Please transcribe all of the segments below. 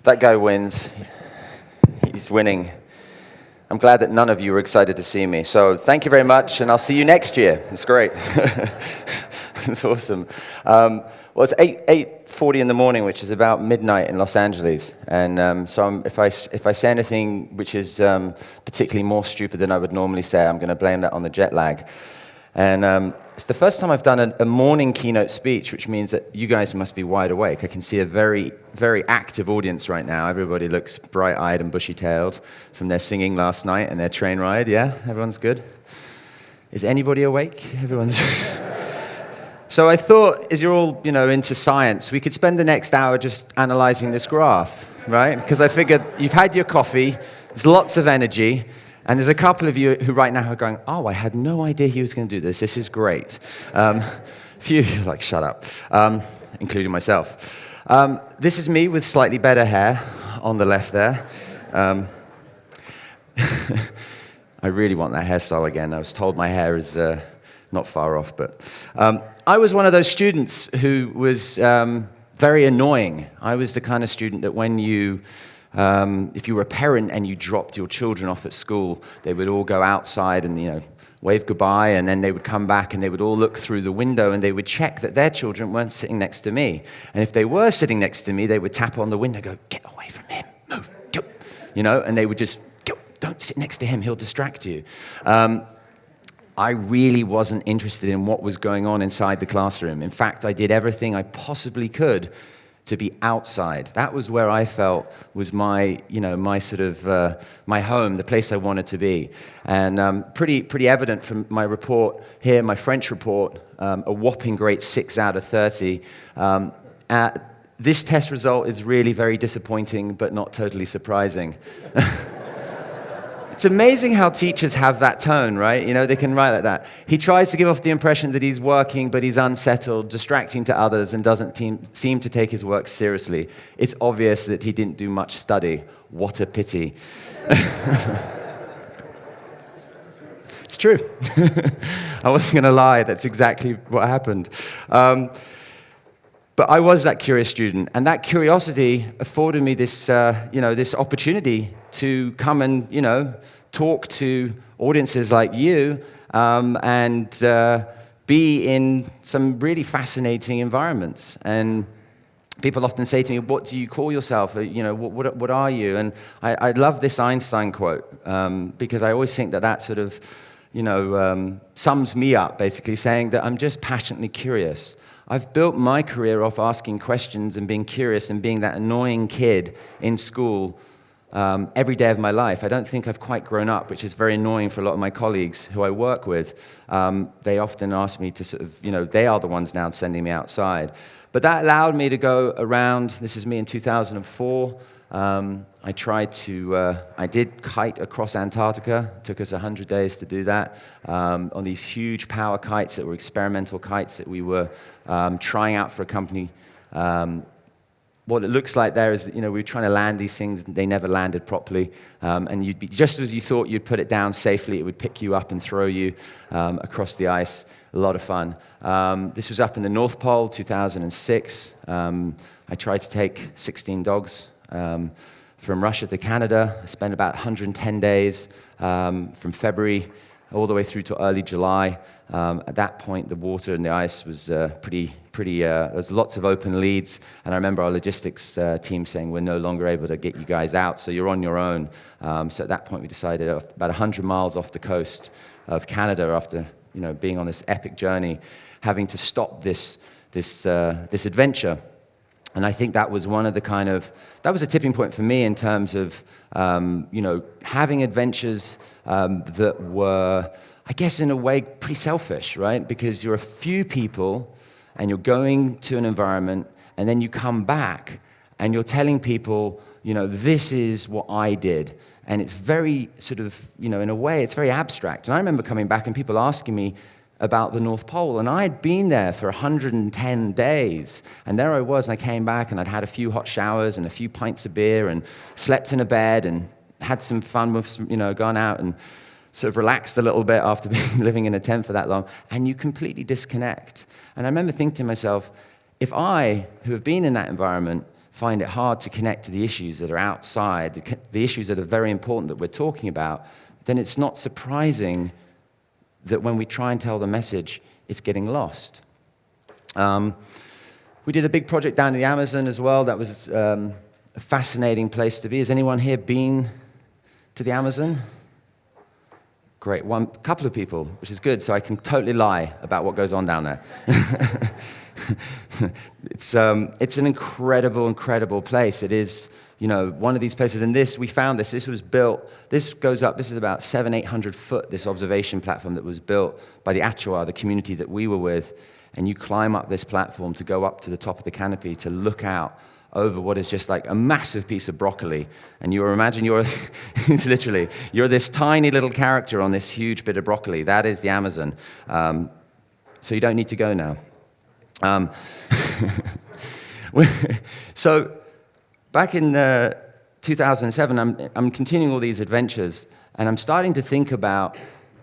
That guy wins. He's winning. I'm glad that none of you were excited to see me. So thank you very much, and I'll see you next year. It's great. It's awesome. Well, it's 8:40 in the morning, which is about midnight in Los Angeles. And so if I say anything which is particularly more stupid than I would normally say, I'm going to blame that on the jet lag. And it's the first time I've done a morning keynote speech, which means that you guys must be wide awake. I can see a very, very active audience right now. Everybody looks bright-eyed and bushy-tailed from their singing last night and their train ride. Yeah? Everyone's good? Is anybody awake? Everyone's... So I thought, as you're all, into science, we could spend the next hour just analyzing this graph, right? Because I figured you've had your coffee, there's lots of energy, and there's a couple of you who right now are going, oh, I had no idea he was going to do this. This is great. A few of you are like, shut up, including myself. This is me with slightly better hair on the left there. I really want that hairstyle again. I was told my hair is not far off, but I was one of those students who was very annoying. I was the kind of student that when if you were a parent and you dropped your children off at school, they would all go outside and wave goodbye, and then they would come back and they would all look through the window and they would check that their children weren't sitting next to me. And if they were sitting next to me, they would tap on the window, go, get away from him, move, go, and they would just go, don't sit next to him, he'll distract you. I really wasn't interested in what was going on inside the classroom. In fact, I did everything I possibly could to be outside. That was where I felt was my, my sort of, my home, the place I wanted to be. And pretty evident from my report here, my French report, a whopping great 6 out of 30. This test result is really very disappointing, but not totally surprising. It's amazing how teachers have that tone, right? They can write like that. He tries to give off the impression that he's working, but he's unsettled, distracting to others, and doesn't seem to take his work seriously. It's obvious that he didn't do much study. What a pity. It's true. I wasn't going to lie. That's exactly what happened. But I was that curious student, and that curiosity afforded me this, this opportunity to come and, talk to audiences like you and be in some really fascinating environments. And people often say to me, what do you call yourself? What are you? And I love this Einstein quote because I always think that sort of, sums me up, basically saying that I'm just passionately curious. I've built my career off asking questions and being curious and being that annoying kid in school every day of my life. I don't think I've quite grown up, which is very annoying for a lot of my colleagues who I work with. They often ask me to sort of, they are the ones now sending me outside. But that allowed me to go around. This is me in 2004. I did kite across Antarctica. It took us 100 days to do that on these huge power kites that were experimental kites that we were trying out for a company. What it looks like there is, we were trying to land these things, and they never landed properly. And you'd be, just as you thought you'd put it down safely, it would pick you up and throw you across the ice. A lot of fun. This was up in the North Pole, 2006. I tried to take 16 dogs from Russia to Canada. I spent about 110 days from February all the way through to early July. At that point, the water and the ice was pretty. There's lots of open leads, and I remember our logistics team saying, we're no longer able to get you guys out, so you're on your own. So at that point, we decided about 100 miles off the coast of Canada after being on this epic journey, having to stop this adventure. And I think that was one of that was a tipping point for me in terms of, having adventures that were, I guess in a way, pretty selfish, right? Because you're a few people and you're going to an environment and then you come back and you're telling people, this is what I did. And it's very sort of, in a way, it's very abstract. And I remember coming back and people asking me about the North Pole, and I had been there for 110 days, and there I was, and I came back, and I'd had a few hot showers and a few pints of beer, and slept in a bed, and had some fun with, gone out and sort of relaxed a little bit after living in a tent for that long, and you completely disconnect. And I remember thinking to myself, if I, who have been in that environment find it hard to connect to the issues that are outside, the issues that are very important that we're talking about, then it's not surprising that when we try and tell the message, it's getting lost. We did a big project down in the Amazon as well. That was a fascinating place to be. Has anyone here been to the Amazon? Great, couple of people, which is good, so I can totally lie about what goes on down there. It's an incredible place. It is, one of these places, and we found this was built, this goes up, this is about 700-800 foot, this observation platform that was built by the Achuar, the community that we were with, and you climb up this platform to go up to the top of the canopy to look out over what is just like a massive piece of broccoli. And imagine it's literally, you're this tiny little character on this huge bit of broccoli. That is the Amazon. So you don't need to go now. So back in 2007, I'm continuing all these adventures, and I'm starting to think about,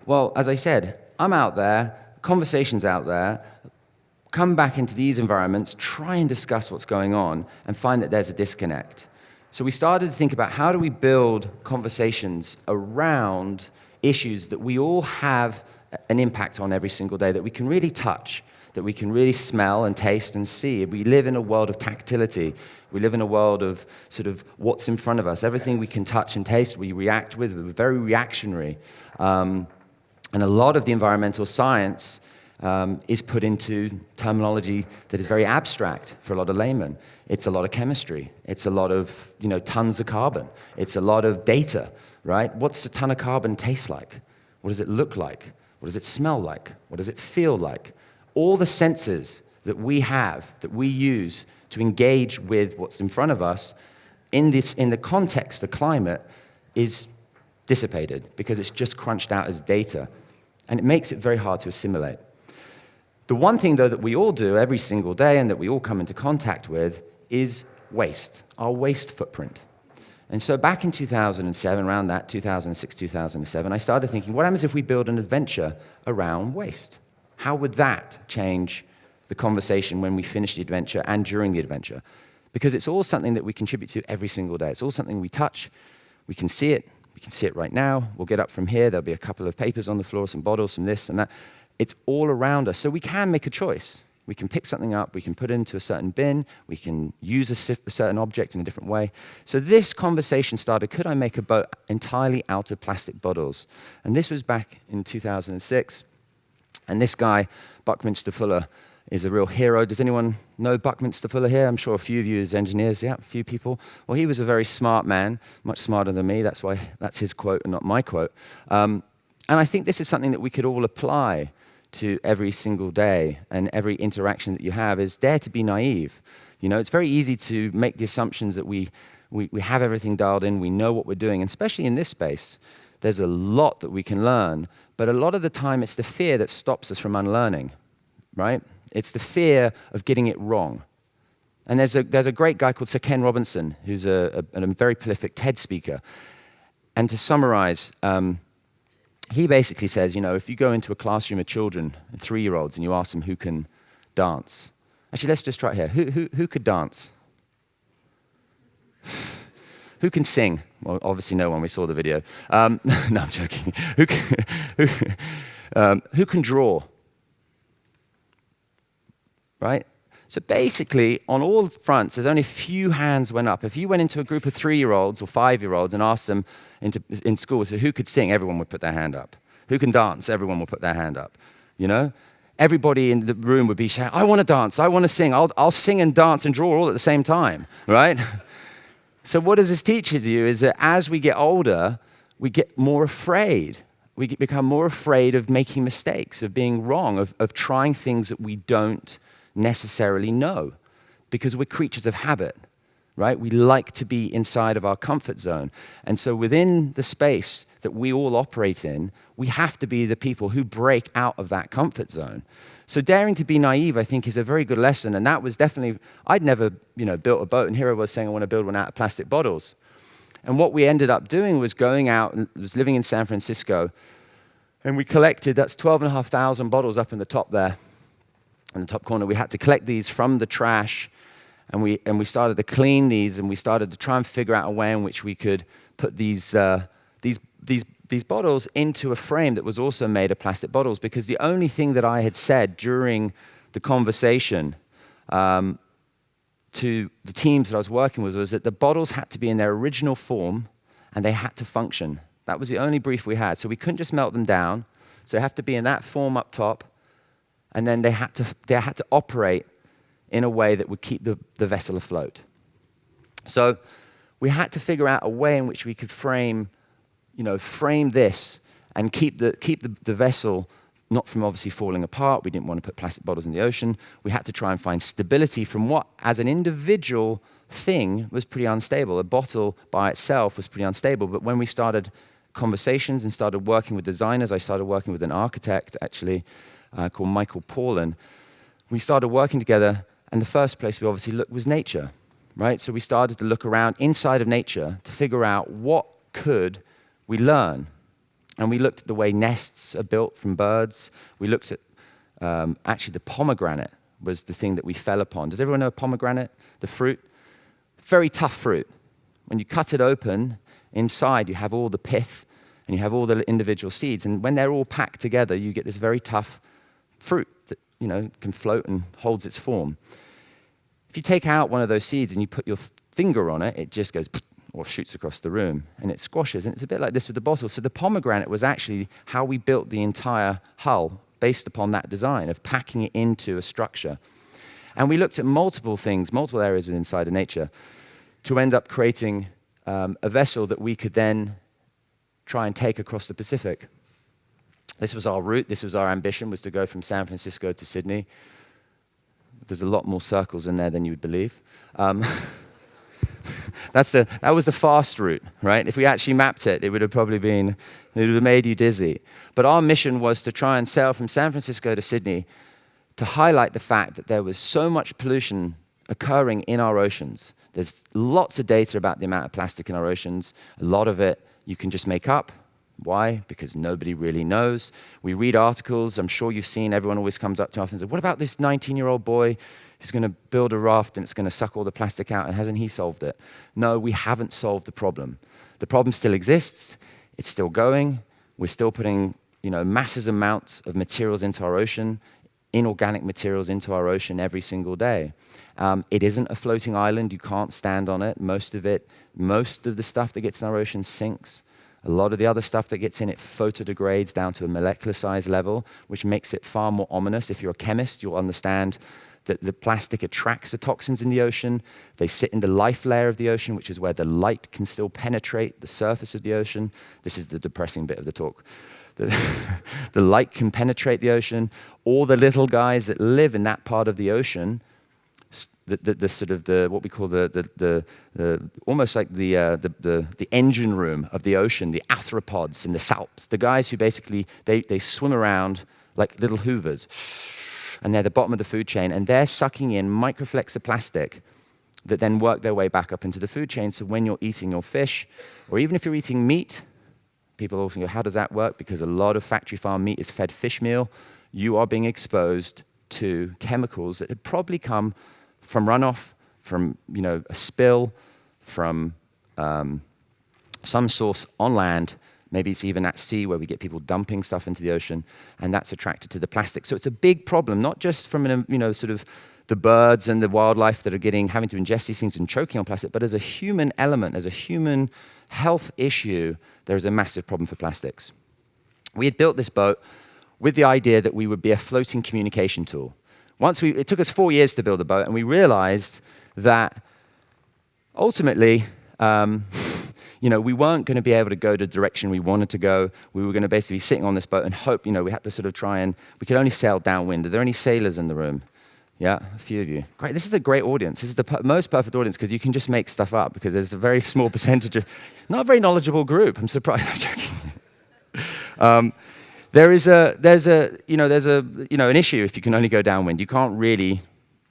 well, as I said, I'm out there, conversations out there, come back into these environments, try and discuss what's going on, and find that there's a disconnect. So we started to think about how do we build conversations around issues that we all have an impact on every single day, that we can really touch, that we can really smell and taste and see. We live in a world of tactility. We live in a world of sort of what's in front of us. Everything we can touch and taste, we react with. We're very reactionary. And a lot of the environmental science is put into terminology that is very abstract for a lot of laymen. It's a lot of chemistry. It's a lot of, tons of carbon. It's a lot of data, right? What's a ton of carbon taste like? What does it look like? What does it smell like? What does it feel like? All the senses that we have, that we use to engage with what's in front of us in the context, the climate, is dissipated because it's just crunched out as data. And it makes it very hard to assimilate. The one thing, though, that we all do every single day and that we all come into contact with is waste, our waste footprint. And so back in 2007, around that, 2006, 2007, I started thinking, what happens if we build an adventure around waste? How would that change the conversation when we finish the adventure and during the adventure? Because it's all something that we contribute to every single day. It's all something we touch. We can see it. We can see it right now. We'll get up from here. There'll be a couple of papers on the floor, some bottles, some this and that. It's all around us. So we can make a choice. We can pick something up. We can put it into a certain bin. We can use a certain object in a different way. So this conversation started, could I make a boat entirely out of plastic bottles? And this was back in 2006. And this guy, Buckminster Fuller, is a real hero. Does anyone know Buckminster Fuller here? I'm sure a few of you as engineers, yeah, a few people. Well, he was a very smart man, much smarter than me. That's why that's his quote and not my quote. And I think this is something that we could all apply to every single day, and every interaction that you have is dare to be naive. It's very easy to make the assumptions that we have everything dialed in, we know what we're doing, and especially in this space, there's a lot that we can learn, but a lot of the time it's the fear that stops us from unlearning, right? It's the fear of getting it wrong. And there's a great guy called Sir Ken Robinson, who's a very prolific TED speaker, and to summarize, he basically says, if you go into a classroom of children, 3-year-olds, and you ask them who can dance. Actually, let's just try it here. Who could dance? Who can sing? Well, obviously no one. We saw the video. No, I'm joking. Who can draw? Right? So basically, on all fronts, there's only a few hands went up. If you went into a group of 3-year-olds or 5-year-olds and asked them in school, so who could sing, everyone would put their hand up. Who can dance, everyone would put their hand up. Everybody in the room would be saying, I want to dance, I want to sing, I'll sing and dance and draw all at the same time, right? So what does this teach you is that as we get older, we get more afraid. We become more afraid of making mistakes, of being wrong, of trying things that we don't necessarily know, because we're creatures of habit, right? We like to be inside of our comfort zone. And so within the space that we all operate in, we have to be the people who break out of that comfort zone. So daring to be naive, I think, is a very good lesson. And that was definitely, I'd never, built a boat, and here I was saying I want to build one out of plastic bottles. And what we ended up doing was going out, and was living in San Francisco, and we collected, that's 12,500 bottles up in the top there, in the top corner. We had to collect these from the trash, and we started to clean these, and we started to try and figure out a way in which we could put these bottles into a frame that was also made of plastic bottles, because the only thing that I had said during the conversation to the teams that I was working with was that the bottles had to be in their original form and they had to function. That was the only brief we had. So we couldn't just melt them down. So they have to be in that form up top, and then they had to operate in a way that would keep the vessel afloat. So we had to figure out a way in which we could frame this and keep the vessel not from obviously falling apart. We didn't want to put plastic bottles in the ocean. We had to try and find stability from what, as an individual thing, was pretty unstable. A bottle by itself was pretty unstable. But when we started conversations and started working with designers, I started working with an architect, actually, called Michael Paulin. We started working together, and the first place we obviously looked was nature, right? So we started to look around inside of nature to figure out what could we learn. And we looked at the way nests are built from birds. We looked at, actually, the pomegranate was the thing that we fell upon. Does everyone know pomegranate, the fruit? Very tough fruit. When you cut it open, inside you have all the pith, and you have all the individual seeds. And when they're all packed together, you get this very tough fruit that can float and holds its form. If you take out one of those seeds and you put your finger on it, it just goes or shoots across the room, and it squashes. And it's a bit like this with the bottle. So the pomegranate was actually how we built the entire hull based upon that design of packing it into a structure. And we looked at multiple things, multiple areas inside of nature to end up creating a vessel that we could then try and take across the Pacific. This was our route. This was our ambition, was to go from San Francisco to Sydney. There's a lot more circles in there than you would believe. That was the fast route, right? If we actually mapped it, it would have made you dizzy. But our mission was to try and sail from San Francisco to Sydney to highlight the fact that there was so much pollution occurring in our oceans. There's lots of data about the amount of plastic in our oceans. A lot of it you can just make up. Why? Because nobody really knows. We read articles. I'm sure you've seen, everyone always comes up to us and says, what about this 19-year-old boy who's going to build a raft and it's going to suck all the plastic out, and hasn't he solved it? No, we haven't solved the problem. The problem still exists. It's still going. We're still putting massive amounts of materials into our ocean, inorganic materials into our ocean every single day. It isn't a floating island. You can't stand on it. Most of the stuff that gets in our ocean sinks. A lot of the other stuff that gets in it photodegrades down to a molecular size level, which makes it far more ominous. If you're a chemist, you'll understand that the plastic attracts the toxins in the ocean. They sit in the life layer of the ocean, which is where the light can still penetrate the surface of the ocean. This is the depressing bit of the talk. The light can penetrate the ocean. All the little guys that live in that part of the ocean, what we call almost like the engine room of the ocean, the arthropods and the salps, the guys who basically they swim around like little hoovers, and they're the bottom of the food chain, and they're sucking in microflecks of plastic that then work their way back up into the food chain. So when you're eating your fish, or even if you're eating meat, people often go, how does that work? Because a lot of factory farm meat is fed fish meal. You are being exposed to chemicals that had probably come from runoff, from a spill, from some source on land. Maybe it's even at sea where we get people dumping stuff into the ocean, and that's attracted to the plastic. So it's a big problem, not just from the birds and the wildlife that are having to ingest these things and choking on plastic, but as a human element, as a human health issue, there is a massive problem for plastics. We had built this boat with the idea that we would be a floating communication tool. It took us 4 years to build the boat, and we realized that ultimately, we weren't going to be able to go the direction we wanted to go. We were going to basically be sitting on this boat and hope, we had to sort of try and, we could only sail downwind. Are there any sailors in the room? Yeah, a few of you. Great, this is a great audience. This is the most perfect audience because you can just make stuff up because there's a very small percentage of, not a very knowledgeable group. I'm surprised. I'm joking. There's an issue if you can only go downwind. You can't really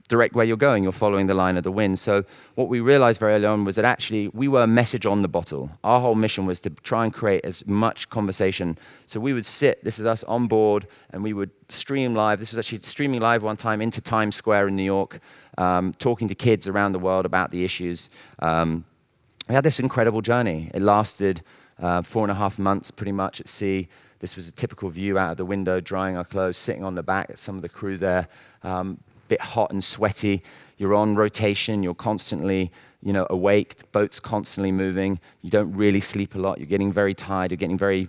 direct where you're going. You're following the line of the wind. So what we realized very early on was that actually we were a message on the bottle. Our whole mission was to try and create as much conversation. So we would sit, this is us on board, and we would stream live. This was actually streaming live one time into Times Square in New York. talking to kids around the world about the issues. We had this incredible journey. It lasted 4.5 months pretty much at sea. This was a typical view out of the window, drying our clothes, sitting on the back, some of the crew there, bit hot and sweaty. You're on rotation, you're constantly awake, the boat's constantly moving. You don't really sleep a lot, you're getting very tired, you're getting very,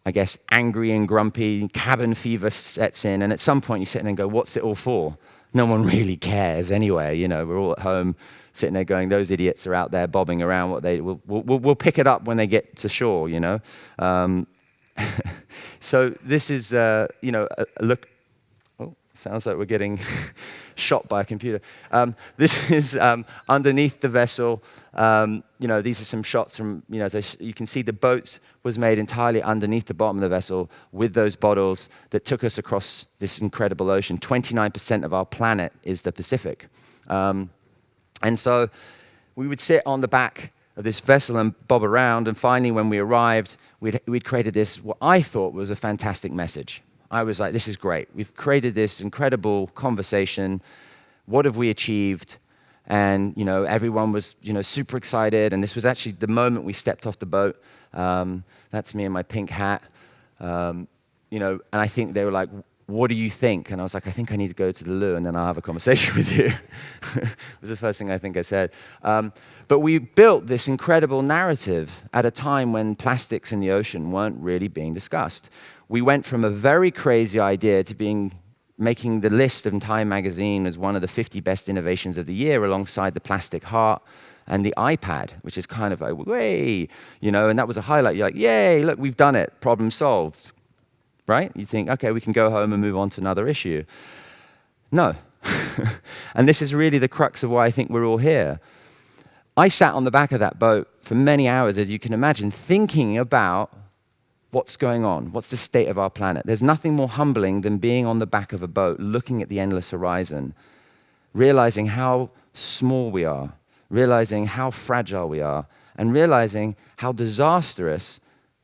I guess, angry and grumpy, cabin fever sets in, and at some point you sit there and go, what's it all for? No one really cares anyway, we're all at home sitting there going, those idiots are out there bobbing around, we'll pick it up when they get to shore, So this is, a look, oh, sounds like we're getting shot by a computer. This is underneath the vessel. These are some shots from, you can see the boat was made entirely underneath the bottom of the vessel with those bottles that took us across this incredible ocean. 29% of our planet is the Pacific. And so we would sit on the back of this vessel and bob around, and finally when we arrived, we'd created this, what I thought was a fantastic message. I was like, this is great. We've created this incredible conversation. What have we achieved? And everyone was super excited, and this was actually the moment we stepped off the boat. That's me in my pink hat. And I think they were like, what do you think? And I was like, I think I need to go to the loo, and then I'll have a conversation with you. It was the first thing I think I said. But we built this incredible narrative at a time when plastics in the ocean weren't really being discussed. We went from a very crazy idea to making the list of Time magazine as one of the 50 best innovations of the year, alongside the plastic heart and the iPad, which is kind of like, way, and that was a highlight. You're like, yay, look, we've done it, problem solved, right? You think, okay, we can go home and move on to another issue. No. And this is really the crux of why I think we're all here. I sat on the back of that boat for many hours, as you can imagine, thinking about what's going on, what's the state of our planet. There's nothing more humbling than being on the back of a boat, looking at the endless horizon, realizing how small we are, realizing how fragile we are, and realizing how disastrous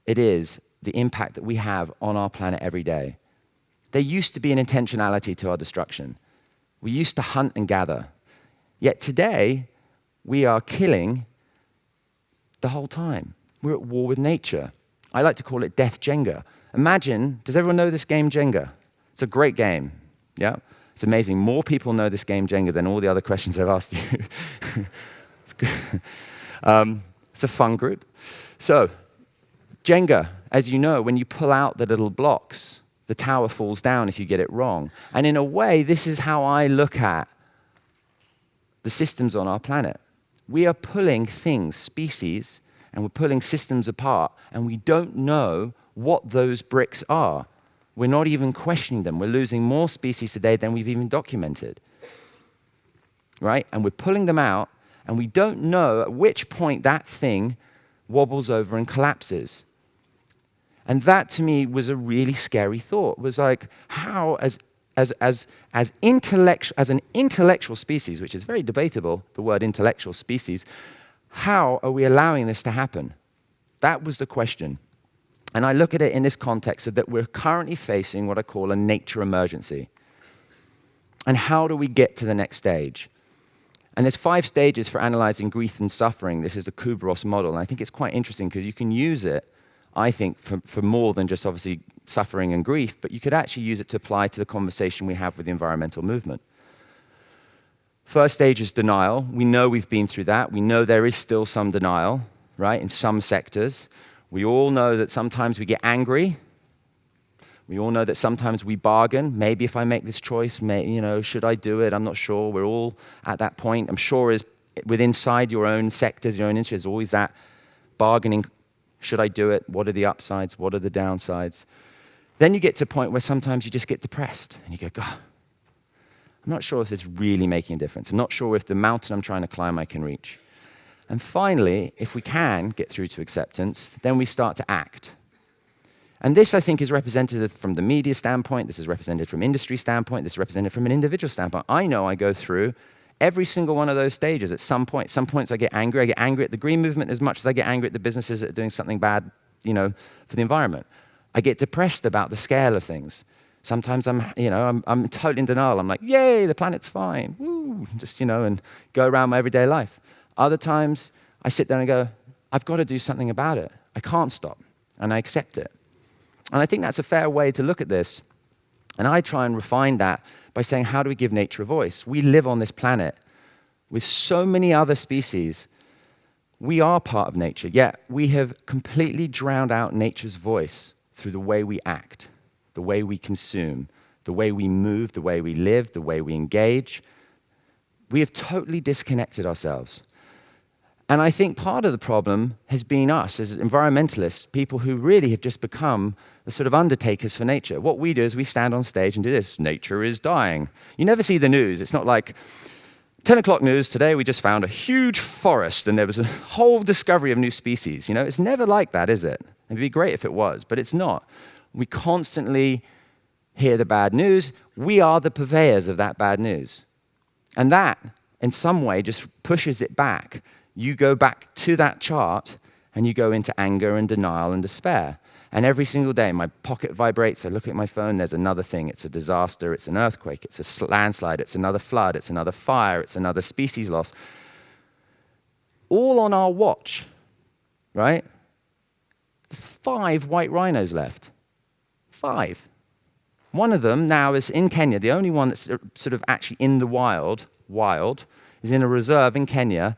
it is, the impact that we have on our planet every day. There used to be an intentionality to our destruction. We used to hunt and gather. Yet today, we are killing the whole time. We're at war with nature. I like to call it Death Jenga. Imagine, does everyone know this game Jenga? It's a great game, yeah? It's amazing. More people know this game Jenga than all the other questions I've asked you. It's good. It's a fun group. So, Jenga, as you know, when you pull out the little blocks, the tower falls down if you get it wrong. And in a way, this is how I look at the systems on our planet. We are pulling things, species, and we're pulling systems apart, and we don't know what those bricks are. We're not even questioning them. We're losing more species today than we've even documented, right? And we're pulling them out, and we don't know at which point that thing wobbles over and collapses. And that, to me, was a really scary thought. It was like, how, as an intellectual species, which is very debatable, the word intellectual species, how are we allowing this to happen? That was the question. And I look at it in this context of that we're currently facing what I call a nature emergency. And how do we get to the next stage? And there's 5 stages for analyzing grief and suffering. This is the Kubler-Ross model. And I think it's quite interesting because you can use it, I think, for more than just obviously suffering and grief, but you could actually use it to apply to the conversation we have with the environmental movement. First stage is denial. We know we've been through that. We know there is still some denial, right, in some sectors. We all know that sometimes we get angry. We all know that sometimes we bargain. Maybe if I make this choice, should I do it? I'm not sure. We're all at that point. I'm sure is inside your own sectors, your own industry, there's always that bargaining. Should I do it? What are the upsides? What are the downsides? Then you get to a point where sometimes you just get depressed and you go, God, I'm not sure if it's really making a difference. I'm not sure if the mountain I'm trying to climb I can reach. And finally, if we can get through to acceptance, then we start to act. And this, I think, is represented from the media standpoint. This is represented from industry standpoint. This is represented from an individual standpoint. I know I go through every single one of those stages at some point. Some points I get angry. I get angry at the green movement as much as I get angry at the businesses that are doing something bad, for the environment. I get depressed about the scale of things. Sometimes I'm totally in denial. I'm like, yay, the planet's fine, woo, just, and go around my everyday life. Other times, I sit there and go, I've got to do something about it. I can't stop, and I accept it. And I think that's a fair way to look at this. And I try and refine that by saying, how do we give nature a voice? We live on this planet with so many other species. We are part of nature, yet we have completely drowned out nature's voice through the way we act, the way we consume, the way we move, the way we live, the way we engage. We have totally disconnected ourselves. And I think part of the problem has been us as environmentalists, people who really have just become the sort of undertakers for nature. What we do is we stand on stage and do this. Nature is dying. You never see the news. It's not like 10 o'clock news, today we just found a huge forest and there was a whole discovery of new species. It's never like that, is it? It'd be great if it was, but it's not. We constantly hear the bad news. We are the purveyors of that bad news. And that, in some way, just pushes it back. You go back to that chart, and you go into anger and denial and despair. And every single day, my pocket vibrates. I look at my phone, there's another thing. It's a disaster, it's an earthquake, it's a landslide, it's another flood, it's another fire, it's another species loss. All on our watch, right? There's 5 white rhinos left. 5. One of them now is in Kenya. The only one that's sort of actually in the wild, is in a reserve in Kenya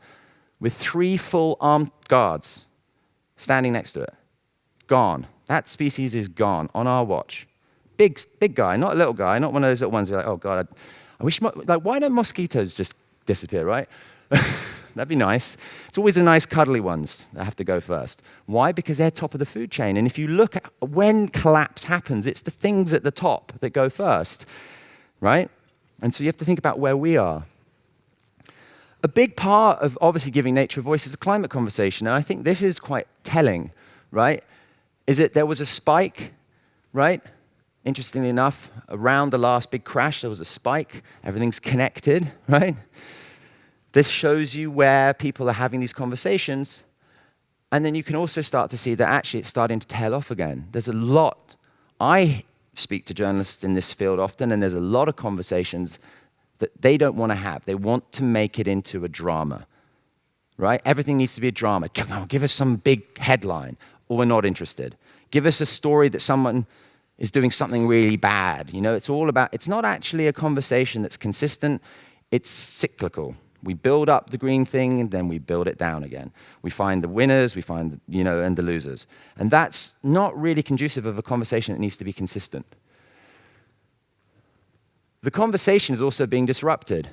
with 3 full armed guards standing next to it. Gone. That species is gone on our watch. Big guy, not a little guy, not one of those little ones who are like, oh God, I wish, why don't mosquitoes just disappear, right? That'd be nice. It's always the nice cuddly ones that have to go first. Why? Because they're top of the food chain. And if you look at when collapse happens, it's the things at the top that go first, right? And so you have to think about where we are. A big part of obviously giving nature a voice is the climate conversation. And I think this is quite telling, right? Is that there was a spike, right? Interestingly enough, around the last big crash, there was a spike. Everything's connected, right? This shows you where people are having these conversations. And then you can also start to see that actually it's starting to tail off again. There's a lot. I speak to journalists in this field often, and there's a lot of conversations that they don't want to have. They want to make it into a drama, right? Everything needs to be a drama. Come on, give us some big headline, or we're not interested. Give us a story that someone is doing something really bad. It's not actually a conversation that's consistent. It's cyclical. We build up the green thing, and then we build it down again. We find the winners, we find, and the losers. And that's not really conducive of a conversation that needs to be consistent. The conversation is also being disrupted.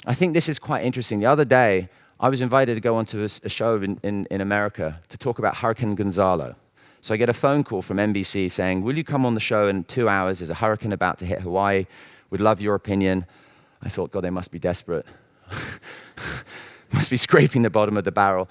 I think this is quite interesting. The other day, I was invited to go onto a show in America to talk about Hurricane Gonzalo. So I get a phone call from NBC saying, will you come on the show in 2 hours? There's a hurricane about to hit Hawaii. We'd love your opinion. I thought, God, they must be desperate. Must be scraping the bottom of the barrel.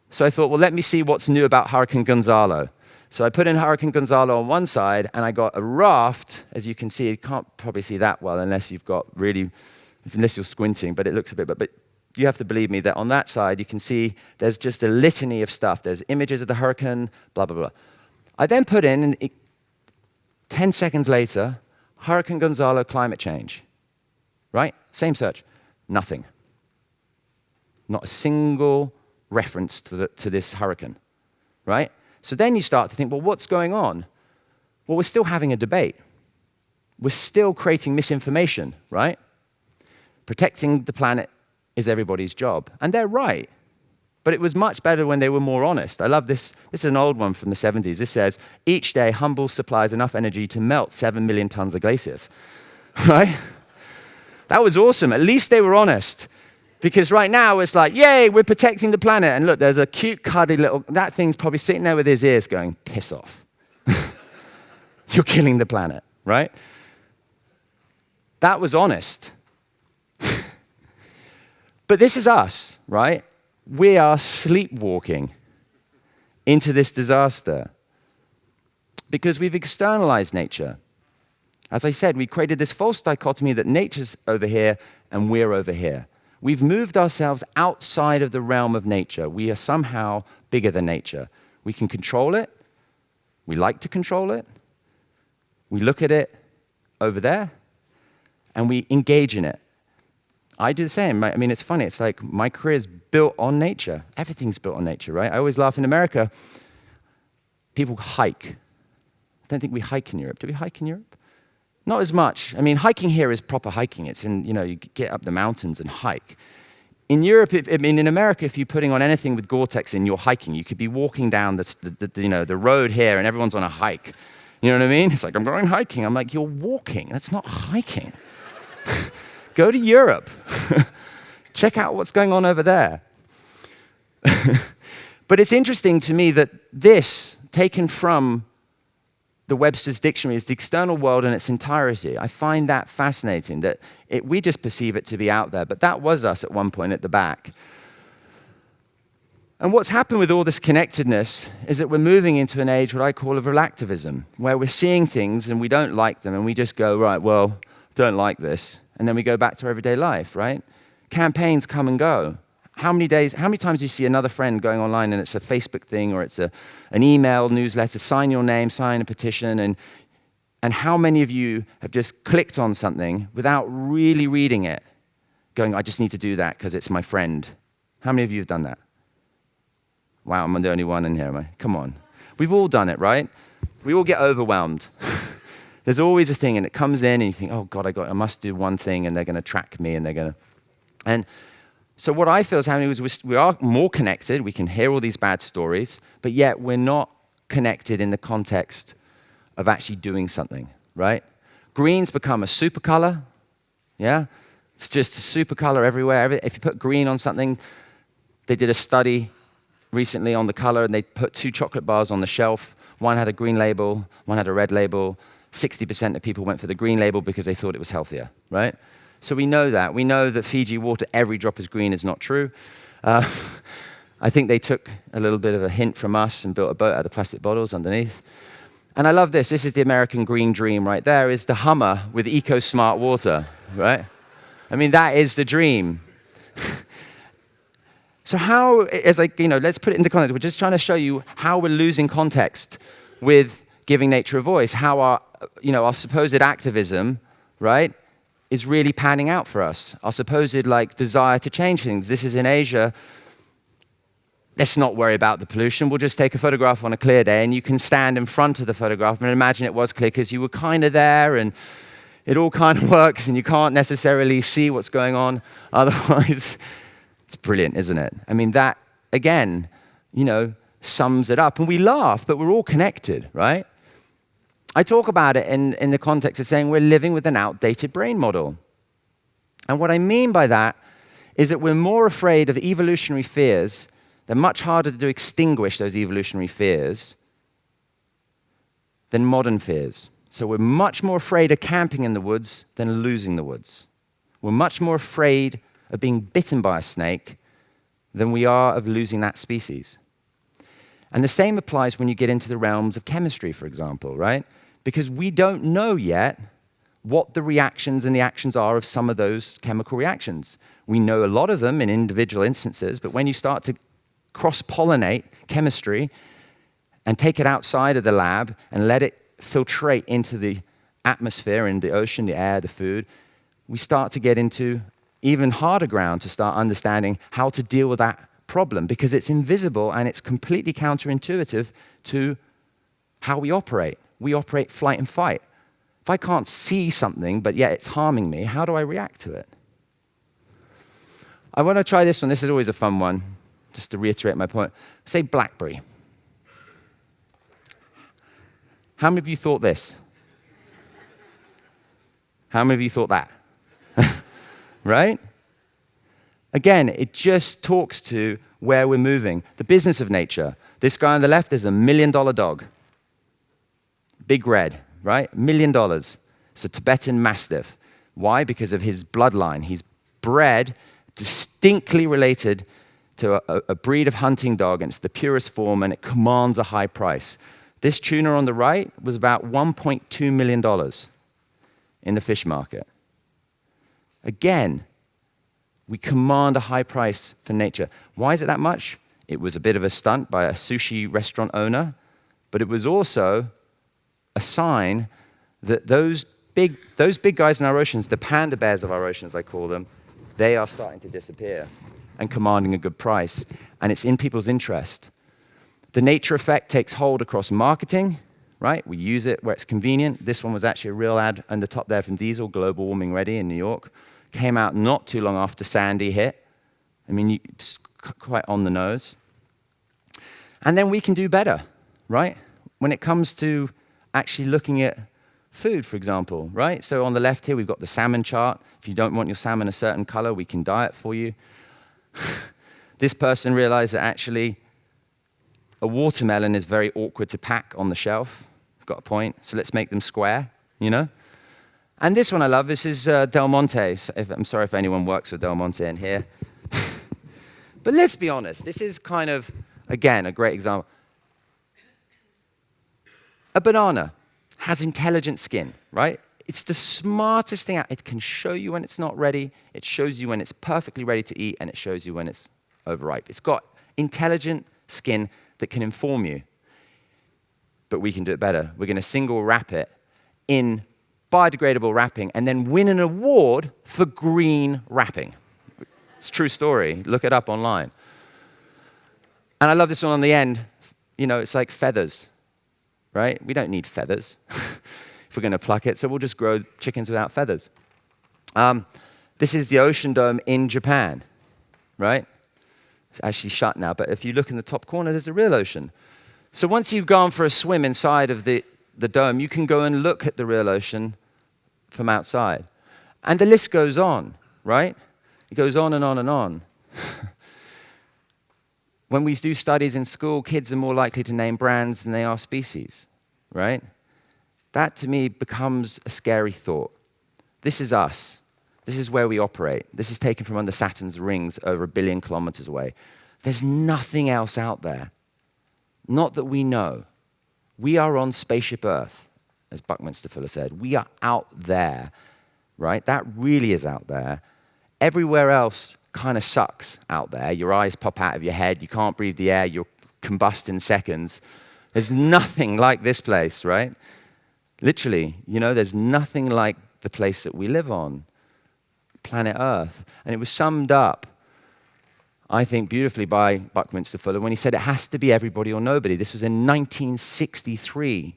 So I thought, well, let me see what's new about Hurricane Gonzalo. So I put in Hurricane Gonzalo on one side, and I got a raft. As you can see, you can't probably see that well unless you're squinting, but it looks a bit, but you have to believe me that on that side, you can see there's just a litany of stuff. There's images of the hurricane, blah, blah, blah. I then put in, 10 seconds later, Hurricane Gonzalo climate change, right? Same search, nothing. Not a single reference to this hurricane, right? So then you start to think, well, what's going on? Well, we're still having a debate. We're still creating misinformation, right? Protecting the planet is everybody's job. And they're right. But it was much better when they were more honest. I love this. This is an old one from the 70s. This says, each day, Humboldt supplies enough energy to melt 7 million tons of glaciers, right? That was awesome. At least they were honest. Because right now, it's like, yay, we're protecting the planet. And look, there's a cute, cuddly that thing's probably sitting there with his ears going, piss off. You're killing the planet, right? That was honest. But this is us, right? We are sleepwalking into this disaster because we've externalized nature. As I said, we created this false dichotomy that nature's over here and we're over here. We've moved ourselves outside of the realm of nature. We are somehow bigger than nature. We can control it. We like to control it. We look at it over there, and we engage in it. I do the same. I mean, it's funny. It's like my career is built on nature. Everything's built on nature, right? I always laugh in America. People hike. I don't think we hike in Europe. Do we hike in Europe? Not as much. I mean, hiking here is proper hiking. It's in, you get up the mountains and hike. In Europe, in America, if you're putting on anything with Gore-Tex in, you're hiking. You could be walking down the road here, and everyone's on a hike. You know what I mean? It's like, I'm going hiking. I'm like, you're walking. That's not hiking. Go to Europe. Check out what's going on over there. But it's interesting to me that this, taken from the Webster's Dictionary, is the external world in its entirety. I find that fascinating, that we just perceive it to be out there, but that was us at one point at the back. And what's happened with all this connectedness is that we're moving into an age what I call of relactivism, where we're seeing things and we don't like them, and we just go, right, well, don't like this. And then we go back to everyday life, right? Campaigns come and go. How many times do you see another friend going online and it's a Facebook thing or it's an email newsletter, sign your name, sign a petition, and how many of you have just clicked on something without really reading it, going, I just need to do that because it's my friend. How many of you have done that? Wow, I'm the only one in here, am I? Come on. We've all done it, right? We all get overwhelmed. There's always a thing, and it comes in, and you think, oh, God, I must do one thing, and they're going to track me, and they're going to... And so what I feel is happening is we are more connected. We can hear all these bad stories, but yet we're not connected in the context of actually doing something, right? Green's become a super color, yeah? It's just a super color everywhere. If you put green on something, they did a study recently on the color, and they put 2 chocolate bars on the shelf. One had a green label, one had a red label. 60% of people went for the green label because they thought it was healthier, right? So we know that. We know that Fiji water, every drop is green, is not true. I think they took a little bit of a hint from us and built a boat out of plastic bottles underneath. And I love this. This is the American green dream right there, is the Hummer with eco-smart water, right? I mean, that is the dream. So how, let's put it into context. We're just trying to show you how we're losing context with giving nature a voice, how our supposed activism, right, is really panning out for us. Our supposed desire to change things. This is in Asia. Let's not worry about the pollution. We'll just take a photograph on a clear day, and you can stand in front of the photograph and imagine it was clear because you were kind of there, and it all kind of works, and you can't necessarily see what's going on. Otherwise, it's brilliant, isn't it? I mean, that, again, sums it up. And we laugh, but we're all connected, right? I talk about it in the context of saying we're living with an outdated brain model. And what I mean by that is that we're more afraid of evolutionary fears. They're much harder to extinguish those evolutionary fears than modern fears. So we're much more afraid of camping in the woods than losing the woods. We're much more afraid of being bitten by a snake than we are of losing that species. And the same applies when you get into the realms of chemistry, for example, right? Because we don't know yet what the reactions and the actions are of some of those chemical reactions. We know a lot of them in individual instances, but when you start to cross-pollinate chemistry and take it outside of the lab and let it filtrate into the atmosphere, in the ocean, the air, the food, we start to get into even harder ground to start understanding how to deal with that problem, because it's invisible and it's completely counterintuitive to how we operate. We operate flight and fight. If I can't see something, but yet it's harming me, how do I react to it? I want to try this one. This is always a fun one, just to reiterate my point. Say BlackBerry. How many of you thought this? How many of you thought that? Right? Again, it just talks to where we're moving. The business of nature. This guy on the left is $1 million dog. Big red, right? $1 million. It's a Tibetan Mastiff. Why? Because of his bloodline. He's bred distinctly related to a breed of hunting dog, and it's the purest form, and it commands a high price. This tuna on the right was about $1.2 million in the fish market. Again, we command a high price for nature. Why is it that much? It was a bit of a stunt by a sushi restaurant owner, but it was also a sign that those those big guys in our oceans, the panda bears of our oceans, I call them, they are starting to disappear and commanding a good price. And it's in people's interest. The nature effect takes hold across marketing, right? We use it where it's convenient. This one was actually a real ad on the top there from Diesel, Global Warming Ready in New York. Came out not too long after Sandy hit. I mean, it's quite on the nose. And then we can do better, right? When it comes to actually looking at food, for example, right? So on the left here, we've got the salmon chart. If you don't want your salmon a certain color, we can dye it for you. This person realized that actually a watermelon is very awkward to pack on the shelf. Got a point. So let's make them square, you know? And this one I love. This is Del Monte. I'm sorry if anyone works for Del Monte in here. But let's be honest. This is kind of, again, a great example. A banana has intelligent skin, right? It's the smartest thing out. It can show you when it's not ready. It shows you when it's perfectly ready to eat, and it shows you when it's overripe. It's got intelligent skin that can inform you. But we can do it better. We're going to single wrap it in biodegradable wrapping and then win an award for green wrapping. It's a true story. Look it up online. And I love this one on the end. You know, it's like feathers, right? We don't need feathers if we're going to pluck it, so we'll just grow chickens without feathers. This is the ocean dome in Japan, right? It's actually shut now, but if you look in the top corner, there's a real ocean. So once you've gone for a swim inside of the dome, you can go and look at the real ocean from outside. And the list goes on, right? It goes on and on and on. When we do studies in school, kids are more likely to name brands than they are species, right? That, to me, becomes a scary thought. This is us. This is where we operate. This is taken from under Saturn's rings over 1 billion kilometers away. There's nothing else out there. Not that we know. We are on Spaceship Earth, as Buckminster Fuller said. We are out there, right? That really is out there. Everywhere else kind of sucks out there. Your eyes pop out of your head. You can't breathe the air. You'll combust in seconds. There's nothing like this place, right? Literally, you know, there's nothing like the place that we live on, planet Earth. And it was summed up, I think, beautifully by Buckminster Fuller when he said it has to be everybody or nobody. This was in 1963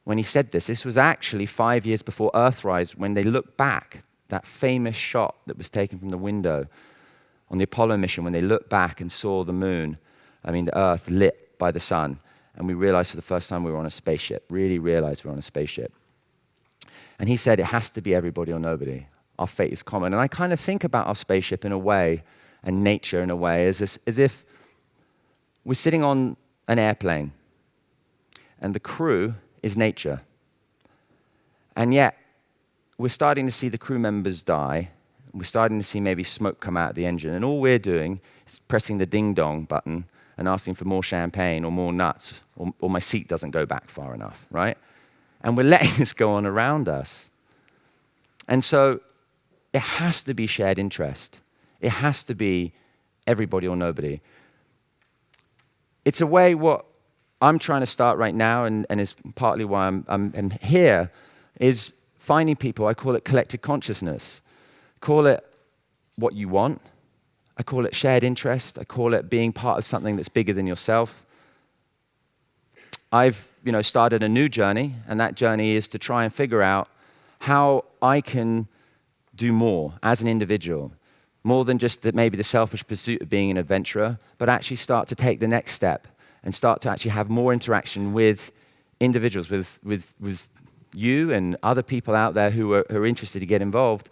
when he said this. This was actually 5 years before Earthrise, when they looked back, that famous shot that was taken from the window on the Apollo mission, when they looked back and saw the moon, the Earth lit by the sun. And we realized for the first time we were on a spaceship, really realized we were on a spaceship. And he said it has to be everybody or nobody. Our fate is common. And I kind of think about our spaceship in a way, and nature in a way, as if we're sitting on an airplane and the crew is nature. And yet, we're starting to see the crew members die. We're starting to see maybe smoke come out of the engine. And all we're doing is pressing the ding-dong button and asking for more champagne or more nuts, or my seat doesn't go back far enough, right? And we're letting this go on around us. And so it has to be shared interest. It has to be everybody or nobody. It's a way what I'm trying to start right now, and is partly why I'm here, is finding people. I call it collective consciousness. Call it what you want. I call it shared interest. I call it being part of something that's bigger than yourself. I've started a new journey, and that journey is to try and figure out how I can do more as an individual. More than just maybe the selfish pursuit of being an adventurer, but actually start to take the next step and start to actually have more interaction with individuals, with you and other people out there who are interested to get involved.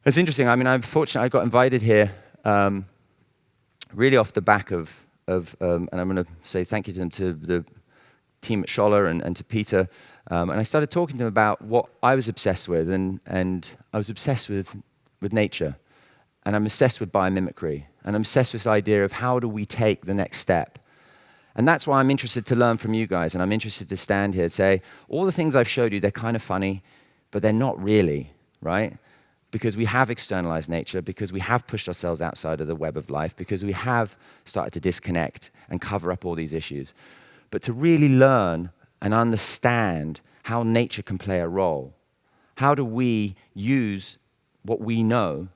It's interesting. I'm fortunate I got invited here really off the back of and I'm going to say thank you to the team at Scholler and to Peter. And I started talking to them about what I was obsessed with, and I was obsessed with nature. And I'm obsessed with biomimicry. And I'm obsessed with this idea of how do we take the next step. And that's why I'm interested to learn from you guys. And I'm interested to stand here and say, all the things I've showed you, they're kind of funny, but they're not really, right? Because we have externalized nature, because we have pushed ourselves outside of the web of life, because we have started to disconnect and cover up all these issues. But to really learn and understand how nature can play a role. How do we use what we know,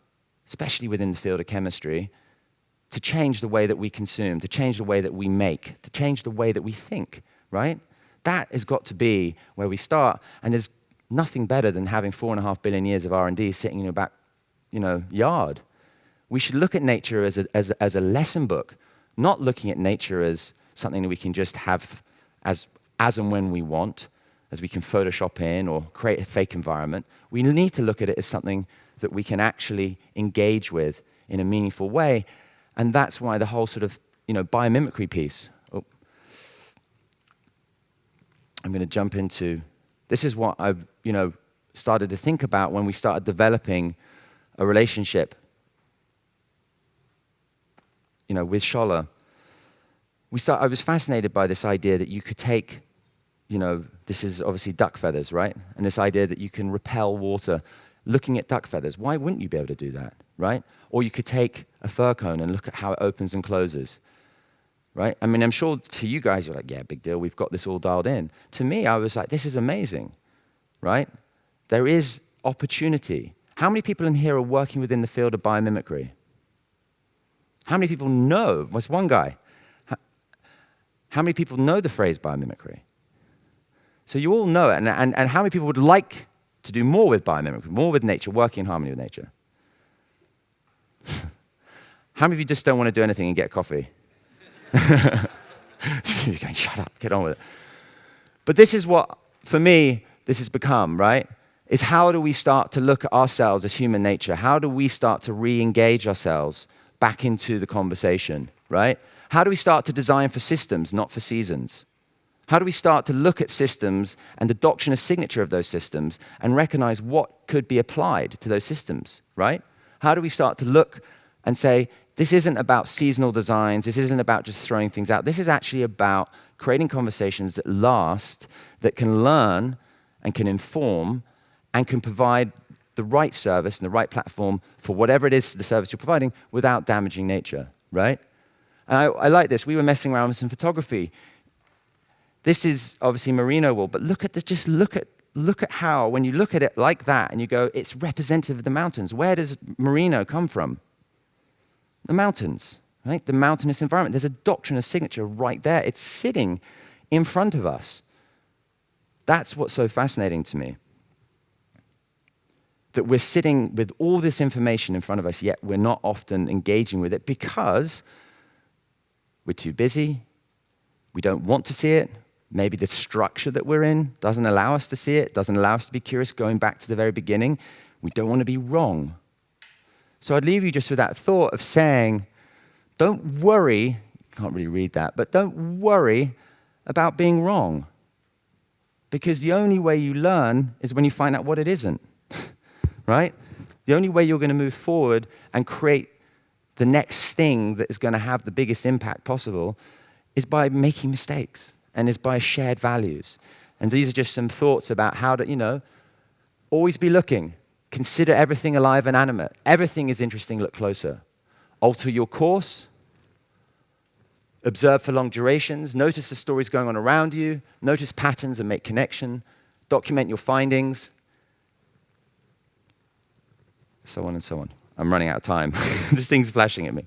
especially within the field of chemistry, to change the way that we consume, to change the way that we make, to change the way that we think, right? That has got to be where we start. And there's nothing better than having 4.5 billion years of R&D sitting in your back, yard. We should look at nature as a lesson book, not looking at nature as something that we can just have as and when we want, as we can Photoshop in or create a fake environment. We need to look at it as something that we can actually engage with in a meaningful way. And that's why the whole sort of, biomimicry piece. Oh. I'm going to jump into, this is what I've, started to think about when we started developing a relationship, with Scholler. I was fascinated by this idea that you could take, this is obviously duck feathers, right? And this idea that you can repel water looking at duck feathers. Why wouldn't you be able to do that, right? Or you could take a fir cone and look at how it opens and closes, right? I mean, I'm sure to you guys, you're like, yeah, big deal, we've got this all dialed in. To me, I was like, this is amazing, right? There is opportunity. How many people in here are working within the field of biomimicry? How many people know? What's one guy? How many people know the phrase biomimicry? So you all know it, and how many people would like to do more with biomimicry, more with nature, working in harmony with nature? How many of you just don't want to do anything and get coffee? You're going, shut up, get on with it. But this is what, for me, this has become, right? Is how do we start to look at ourselves as human nature? How do we start to re-engage ourselves back into the conversation, right? How do we start to design for systems, not for seasons? How do we start to look at systems and the doctrinal signature of those systems and recognize what could be applied to those systems, right? How do we start to look and say, this isn't about seasonal designs, this isn't about just throwing things out, this is actually about creating conversations that last, that can learn and can inform and can provide the right service and the right platform for whatever it is the service you're providing without damaging nature, right? And I like this. We were messing around with some photography. This is obviously merino wool, but look at how, when you look at it like that and you go, it's representative of the mountains. Where does merino come from? The mountains, right? The mountainous environment. There's a doctrinal signature right there. It's sitting in front of us. That's what's so fascinating to me. That we're sitting with all this information in front of us, yet we're not often engaging with it because we're too busy, we don't want to see it, maybe the structure that we're in doesn't allow us to see it, doesn't allow us to be curious, going back to the very beginning. We don't want to be wrong. So I'd leave you just with that thought of saying, don't worry, you can't really read that, but don't worry about being wrong. Because the only way you learn is when you find out what it isn't. Right? The only way you're going to move forward and create the next thing that is going to have the biggest impact possible is by making mistakes and is by shared values. And these are just some thoughts about how to, always be looking. Consider everything alive and animate. Everything is interesting, look closer. Alter your course. Observe for long durations. Notice the stories going on around you. Notice patterns and make connection. Document your findings. So on and so on. I'm running out of time. This thing's flashing at me.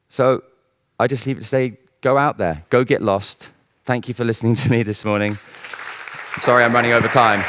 So I just leave it to say, go out there, go get lost. Thank you for listening to me this morning. Sorry I'm running over time.